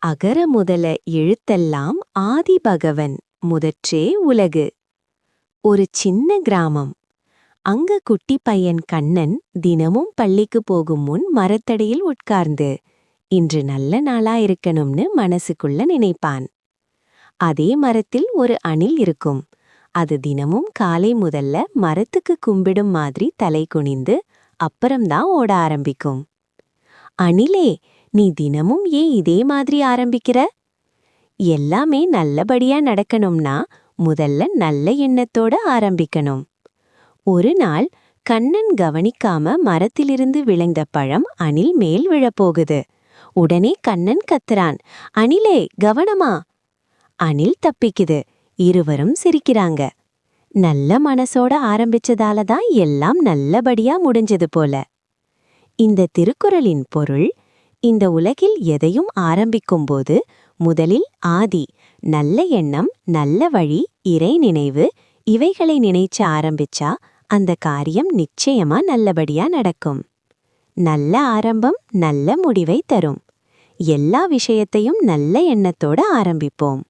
அகர முதல எழுத்தெல்லாம் ஆதிபகவன் முதற்றே உலகு. ஒரு சின்ன கிராமம். அங்க குட்டி பையன் கண்ணன் தினமும் பள்ளிக்கு போகும் முன் மரத்தடியில் உட்கார்ந்து இன்று நல்ல நாளா இருக்கணும்னு மனசுக்குள்ள நினைப்பான். அதே மரத்தில் ஒரு அணில் இருக்கும். அது தினமும் காலை முதல்ல மரத்துக்கு கும்பிடும் மாதிரி தலை குனிந்து அப்புறம்தான் ஓட ஆரம்பிக்கும். அணிலே, நீ தினமும் ஏன் இதே மாதிரி ஆரம்பிக்கிற? எல்லாமே நல்லபடியா நடக்கணும்னா முதல்ல நல்ல எண்ணத்தோட ஆரம்பிக்கணும். ஒரு நாள் கண்ணன் கவனிக்காம மரத்திலிருந்து விளைந்த பழம் அணில் மேல் விழப்போகுது. உடனே கண்ணன் கத்துறான், அணிலே கவனமா! அணில் தப்பிக்குது. இருவரும் சிரிக்கிறாங்க. நல்ல மனசோட ஆரம்பிச்சதால தான் எல்லாம் நல்லபடியா முடிஞ்சது போல. இந்த திருக்குறளின் பொருள்: இந்த உலகில் எதையும் ஆரம்பிக்கும்போது முதலில் ஆதி, நல்ல எண்ணம், நல்ல வழி, இறை நினைவு இவைகளை நினைச்சு ஆரம்பிச்சா அந்த காரியம் நிச்சயமா நல்லபடியா நடக்கும். நல்ல ஆரம்பம் நல்ல முடிவை தரும். எல்லா விஷயத்தையும் நல்ல எண்ணத்தோட ஆரம்பிப்போம்.